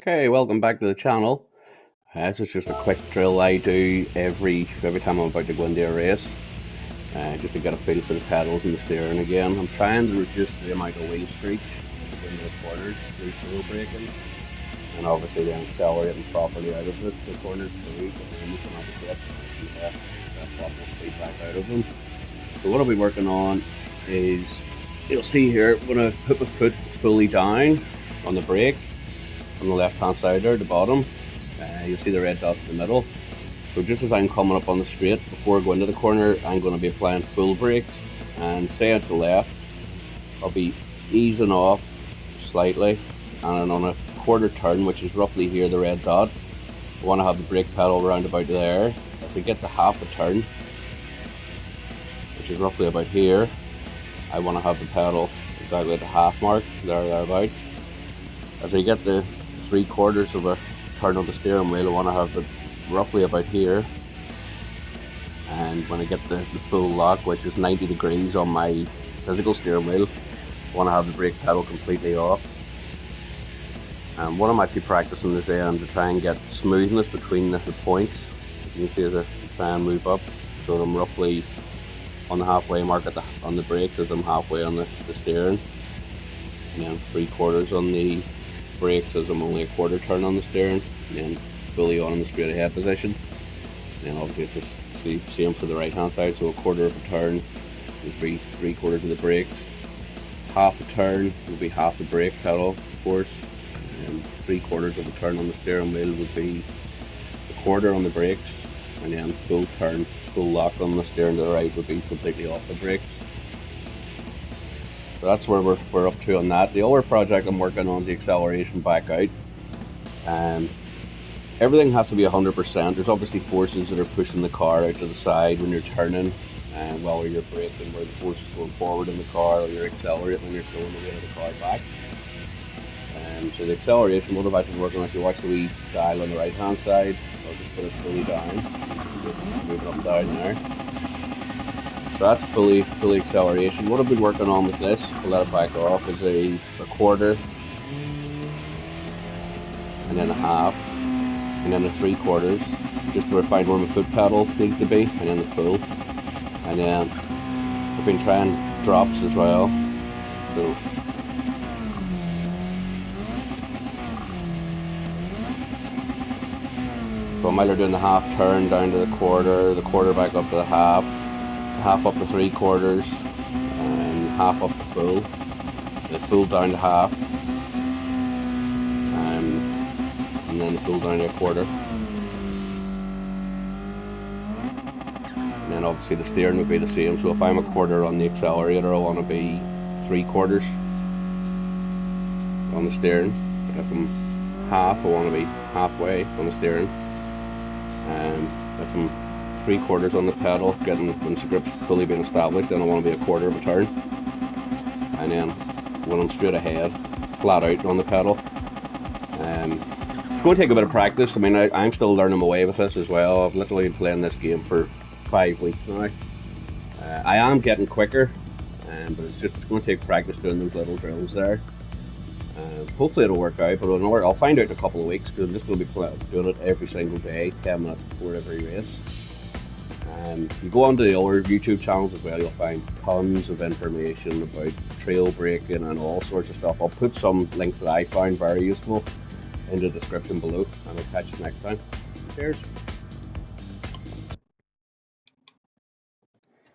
Okay, welcome back to the channel. This is just a quick drill I do every time I'm about to go into a race, just to get a feel for the pedals and the steering again. I'm trying to reduce the amount of wheel screech into the corners through wheel braking, and obviously then accelerating properly out of the corners too, but then you can obviously get that possible feedback out of them. So what I'll be working on is, you'll see here, when I put my foot fully down on the brake, on the left hand side there, the bottom, you'll see the red dots in the middle. So just as I'm coming up on the straight, before I go into the corner, I'm going to be applying full brakes, and say it's the left, I'll be easing off slightly, and on a quarter turn, which is roughly here, the red dot, I want to have the brake pedal around about there. As I get to half a turn, which is roughly about here, I want to have the pedal exactly at the half mark, thereabouts. As I get the 3/4 of a turn on the steering wheel, I want to have it roughly about here, and when I get the full lock, which is 90 degrees on my physical steering wheel, I want to have the brake pedal completely off. And what I'm actually practicing is to try and get smoothness between the points. You can see as I try and move up, so I'm roughly on the halfway mark on the brakes as I'm halfway on the steering, and then 3/4 on the brakes as I'm only a quarter turn on the steering, and then fully on in the straight ahead position. And then obviously it's the same for the right hand side, so a quarter of a turn and 3/4 of the brakes. Half a turn would be half the brake pedal, of course, and 3/4 of a turn on the steering wheel would be a quarter on the brakes, and then full turn, full lock on the steering to the right would be completely off the brakes. So that's where we're up to on that. The other project I'm working on is the acceleration back out. Everything has to be 100%. There's obviously forces that are pushing the car out to the side when you're turning, and while you're braking, where the force is going forward in the car, or you're accelerating when you're throwing the weight of the car back. So the acceleration, what I've actually working on, if you watch the wee dial on the right hand side, I'll just put it fully down, move it up down there. So that's fully acceleration. What I've been working on with this, to let it back off, is a quarter, and then a half, and then a 3/4, just to find where my foot pedal needs to be, and then the full. And then I've been trying drops as well. So I'm either doing the half turn down to the quarter back up to the half up to 3/4, and half up to full, the full down to half, and then the full down to a quarter. And then obviously the steering would be the same, so if I'm a quarter on the accelerator, I want to be 3/4 on the steering. If I'm half, I want to be halfway on the steering. If I'm 3/4 on the pedal, when the grip's fully been established, then I want to be a quarter of a turn. And then when I'm straight ahead, flat out on the pedal. It's going to take a bit of practice. I mean, I'm still learning my way with this as well. I've literally been playing this game for 5 weeks now. I am getting quicker, but it's going to take practice doing those little drills there. Hopefully it'll work out, but I'll find out in a couple of weeks, because I'm just going to be doing it every single day, 10 minutes before every race. You go onto the other YouTube channels as well, you'll find tons of information about trail braking and all sorts of stuff. I'll put some links that I found very useful in the description below, and I'll catch you next time. Cheers.